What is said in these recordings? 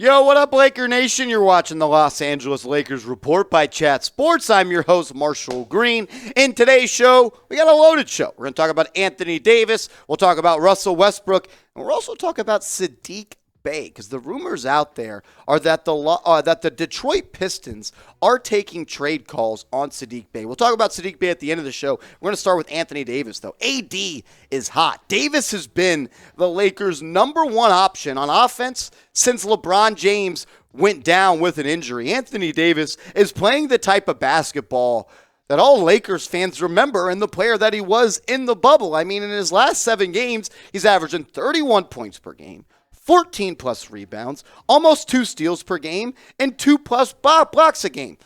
Yo, what up, Laker Nation? You're watching the Los Angeles Lakers Report by Chat Sports. I'm your host, Marshall Green. In today's show, we got a loaded show. We're going to talk about Anthony Davis. We'll talk about Russell Westbrook. And we'll also talk about Saddiq Bey, because the rumors out there are that the Detroit Pistons are taking trade calls on Saddiq Bey. We'll talk about Saddiq Bey at the end of the show. We're going to start with Anthony Davis, though. AD is hot. Davis has been the Lakers' number one option on offense since LeBron James went down with an injury. Anthony Davis is playing the type of basketball that all Lakers fans remember and the player that he was in the bubble. I mean, in his last 7 games, he's averaging 31 points per game, 14 plus rebounds, almost 2 steals per game, and 2 plus blocks a game.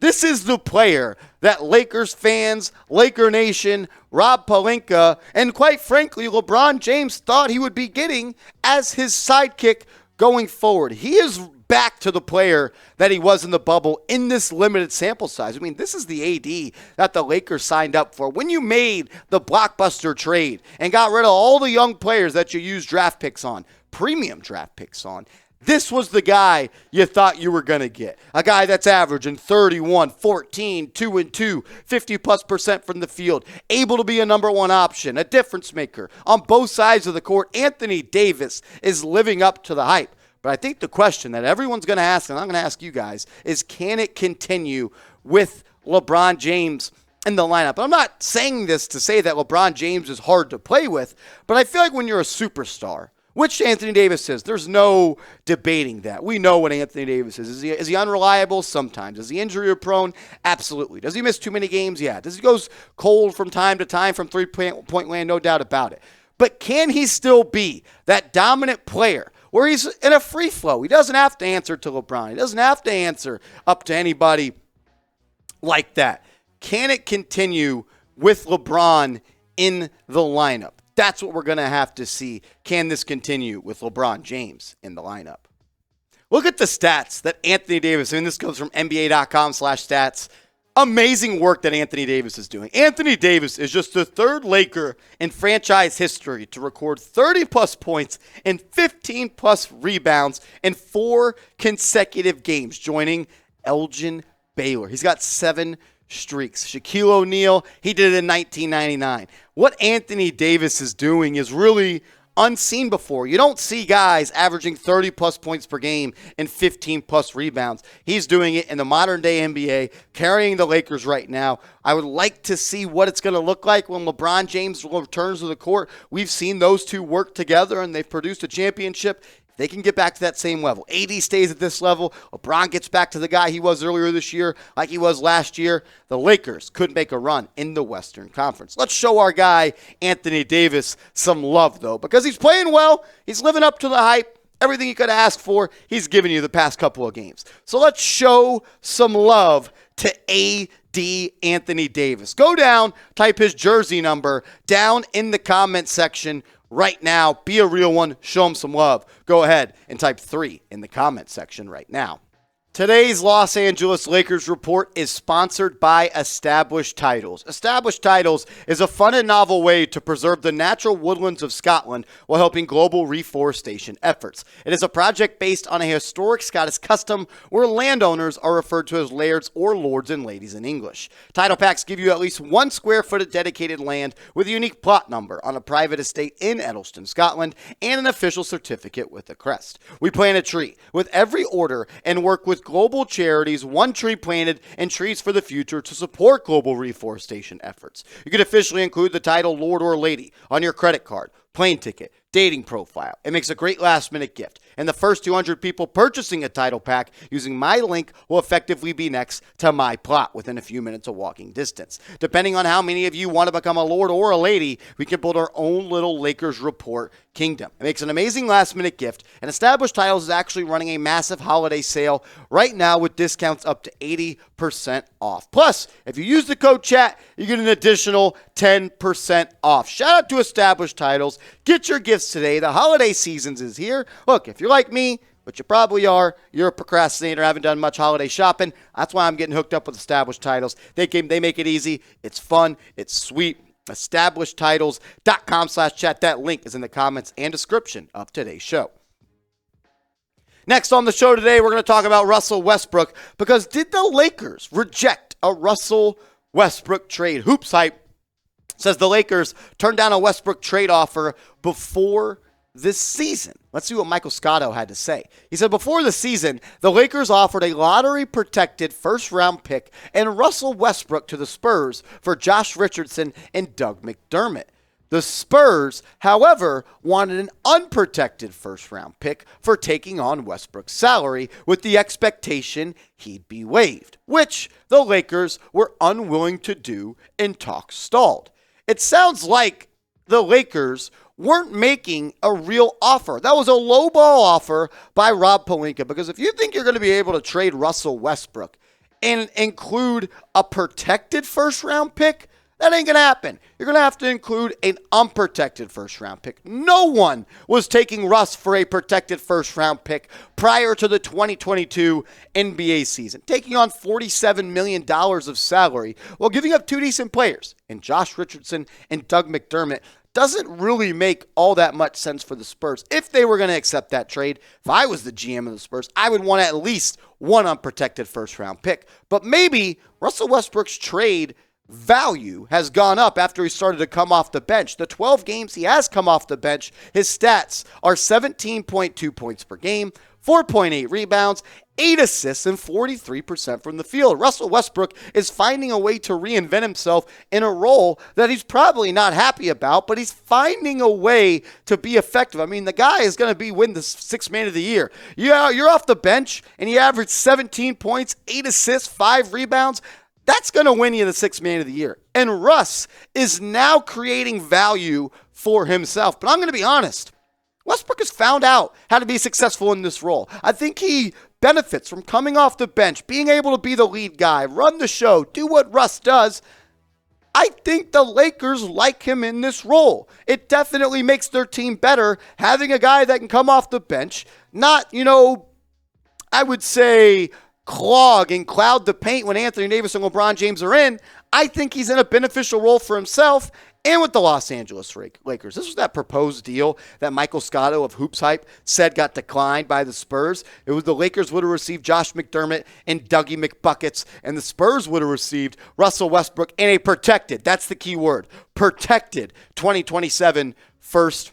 This is the player that Lakers fans, Laker Nation, Rob Pelinka, and quite frankly, LeBron James thought he would be getting as his sidekick going forward. He is back to the player that he was in the bubble in this limited sample size. I mean, this is the AD that the Lakers signed up for. When you made the blockbuster trade and got rid of all the young players that you used draft picks on, premium draft picks on, this was the guy you thought you were going to get. A guy that's averaging 31, 14, 2-2, 50+% from the field, able to be a number one option, a difference maker on both sides of the court. Anthony Davis is living up to the hype. But I think the question that everyone's going to ask, and I'm going to ask you guys, is can it continue with LeBron James in the lineup? I'm not saying this to say that LeBron James is hard to play with, but I feel like when you're a superstar, which Anthony Davis is, there's no debating that. We know what Anthony Davis is. Is he unreliable? Sometimes. Is he injury prone? Absolutely. Does he miss too many games? Yeah. Does he go cold from time to time from three-point land? No doubt about it. But can he still be that dominant player where he's in a free flow? He doesn't have to answer to LeBron. He doesn't have to answer up to anybody like that. Can it continue with LeBron in the lineup? That's what we're going to have to see. Can this continue with LeBron James in the lineup? Look at the stats that Anthony Davis, and this comes from NBA.com/stats. Amazing work that Anthony Davis is doing. Anthony Davis is just the 3rd Laker in franchise history to record 30-plus points and 15-plus rebounds in 4 consecutive games, joining Elgin Baylor. He's got 7 streaks. Shaquille O'Neal, he did it in 1999. What Anthony Davis is doing is really unseen before. You don't see guys averaging 30-plus points per game and 15-plus rebounds. He's doing it in the modern-day NBA, carrying the Lakers right now. I would like to see what it's going to look like when LeBron James returns to the court. We've seen those two work together, and they've produced a championship. They can get back to that same level. AD stays at this level. LeBron gets back to the guy he was earlier this year, like he was last year. The Lakers could make a run in the Western Conference. Let's show our guy, Anthony Davis, some love, though, because he's playing well. He's living up to the hype. Everything you could ask for, he's given you the past couple of games. So let's show some love to AD Anthony Davis. Go down, type his jersey number down in the comment section right now. Be a real one. Show him some love. Go ahead and type 3 in the comment section right now. Today's Los Angeles Lakers report is sponsored by Established Titles. Established Titles is a fun and novel way to preserve the natural woodlands of Scotland while helping global reforestation efforts. It is a project based on a historic Scottish custom where landowners are referred to as lairds or lords and ladies in English. Title packs give you at least 1 square foot of dedicated land with a unique plot number on a private estate in Edelston, Scotland, and an official certificate with a crest. We plant a tree with every order and work with global charities, 1 tree planted, and trees for the future to support global reforestation efforts. You can officially include the title Lord or Lady on your credit card, plane ticket, dating profile. It makes a great last-minute gift. And the first 200 people purchasing a title pack using my link will effectively be next to my plot within a few minutes of walking distance. Depending on how many of you want to become a lord or a lady, we can build our own little Lakers report kingdom. It makes an amazing last-minute gift, and Established Titles is actually running a massive holiday sale right now with discounts up to 80% off. Plus, if you use the code CHAT, you get an additional 10% off. Shout out to Established Titles. Get your gifts today. The holiday season is here. Look, if you're like me, which you probably are, you're a procrastinator, haven't done much holiday shopping, that's why I'm getting hooked up with Established Titles. They make it easy. It's fun. It's sweet. EstablishedTitles.com/chat. That link is in the comments and description of today's show. Next on the show today, we're going to talk about Russell Westbrook, because did the Lakers reject a Russell Westbrook trade? HoopsHype says the Lakers turned down a Westbrook trade offer before this season. Let's see what Michael Scotto had to say. He said before the season, the Lakers offered a lottery-protected first-round pick and Russell Westbrook to the Spurs for Josh Richardson and Doug McDermott. The Spurs, however, wanted an unprotected first-round pick for taking on Westbrook's salary with the expectation he'd be waived, which the Lakers were unwilling to do and talks stalled. It sounds like the Lakers weren't making a real offer. That was a lowball offer by Rob Pelinka, because if you think you're going to be able to trade Russell Westbrook and include a protected first-round pick, that ain't going to happen. You're going to have to include an unprotected first-round pick. No one was taking Russ for a protected first-round pick prior to the 2022 NBA season, taking on $47 million of salary while giving up two decent players in Josh Richardson and Doug McDermott. Doesn't really make all that much sense for the Spurs. If they were going to accept that trade, if I was the GM of the Spurs, I would want at least one unprotected first-round pick. But maybe Russell Westbrook's trade value has gone up after he started to come off the bench. The 12 games he has come off the bench, his stats are 17.2 points per game, 4.8 rebounds, 8 assists, and 43% from the field. Russell Westbrook is finding a way to reinvent himself in a role that he's probably not happy about, but he's finding a way to be effective. I mean, the guy is going to win the sixth man of the year. Yeah, you're off the bench, and you average 17 points, 8 assists, 5 rebounds. That's going to win you the sixth man of the year. And Russ is now creating value for himself. But I'm going to be honest. Westbrook has found out how to be successful in this role. I think he benefits from coming off the bench, being able to be the lead guy, run the show, do what Russ does. I think the Lakers like him in this role. It definitely makes their team better having a guy that can come off the bench, not, I would say clog and cloud the paint when Anthony Davis and LeBron James are in. I think he's in a beneficial role for himself and with the Los Angeles Lakers. This was that proposed deal that Michael Scotto of HoopsHype said got declined by the Spurs. It was the Lakers would have received Josh McDermott and Dougie McBuckets, and the Spurs would have received Russell Westbrook in a protected, that's the key word, protected 2027 first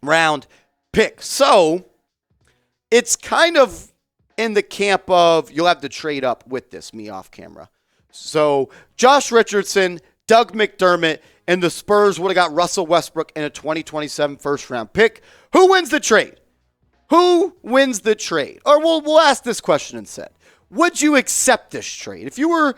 round pick. So it's kind of in the camp of you'll have to trade up with this, me off camera. So Josh Richardson, Doug McDermott, and the Spurs would have got Russell Westbrook in a 2027 first-round pick. Who wins the trade? Who wins the trade? Or we'll ask this question instead. Would you accept this trade? If you were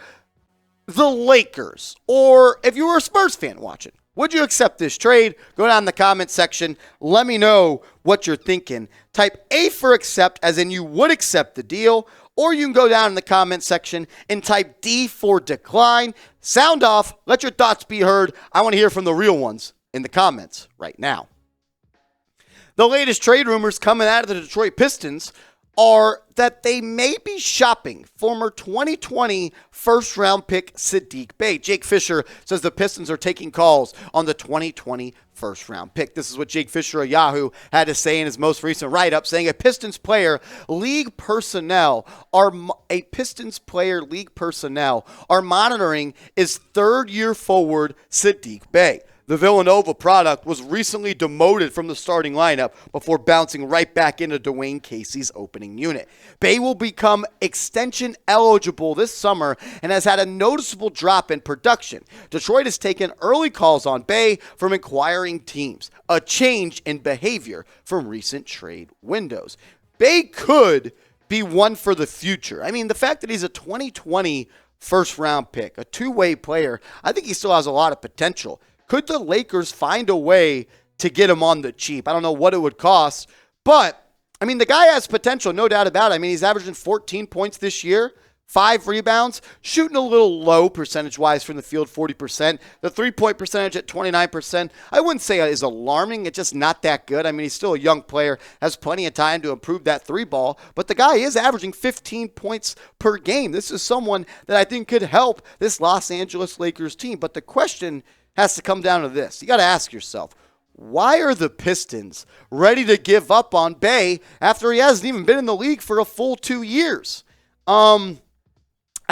the Lakers, or if you were a Spurs fan watching, would you accept this trade? Go down in the comment section. Let me know what you're thinking. Type A for accept, as in you would accept the deal, or you can go down in the comment section and type D for decline. Sound off. Let your thoughts be heard. I want to hear from the real ones in the comments right now. The latest trade rumors coming out of the Detroit Pistons are that they may be shopping former 2020 first-round pick Saddiq Bey. Jake Fisher says the Pistons are taking calls on the 2020 first-round pick. This is what Jake Fisher of Yahoo had to say in his most recent write-up, saying a Pistons player league personnel are monitoring his third-year forward Saddiq Bey. The Villanova product was recently demoted from the starting lineup before bouncing right back into Dwayne Casey's opening unit. Bey will become extension eligible this summer and has had a noticeable drop in production. Detroit has taken early calls on Bey from inquiring teams, a change in behavior from recent trade windows. Bey could be one for the future. I mean, the fact that he's a 2020 first-round pick, a two-way player, I think he still has a lot of potential. Could the Lakers find a way to get him on the cheap? I don't know what it would cost, but, I mean, the guy has potential, no doubt about it. I mean, he's averaging 14 points this year, 5 rebounds, shooting a little low percentage-wise from the field, 40%. The three-point percentage at 29%, I wouldn't say is alarming. It's just not that good. I mean, he's still a young player, has plenty of time to improve that three ball, but the guy is averaging 15 points per game. This is someone that I think could help this Los Angeles Lakers team, but the question has to come down to this. You got to ask yourself, why are the Pistons ready to give up on Bey after he hasn't even been in the league for a full 2 years? I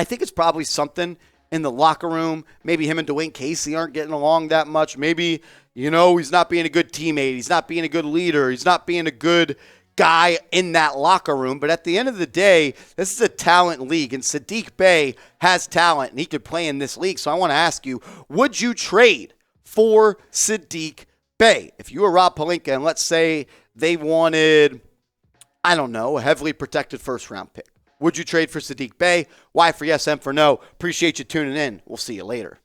think it's probably something in the locker room. Maybe him and Dwayne Casey aren't getting along that much. Maybe, he's not being a good teammate. He's not being a good leader. He's not being a good guy in that locker room. But at the end of the day, this is a talent league, and Saddiq Bey has talent, and he could play in this league. So I want to ask you, would you trade for Saddiq Bey? If you were Rob Pelinka, and let's say they wanted, I don't know, a heavily protected first-round pick, would you trade for Saddiq Bey? Y for yes, M for no. Appreciate you tuning in. We'll see you later.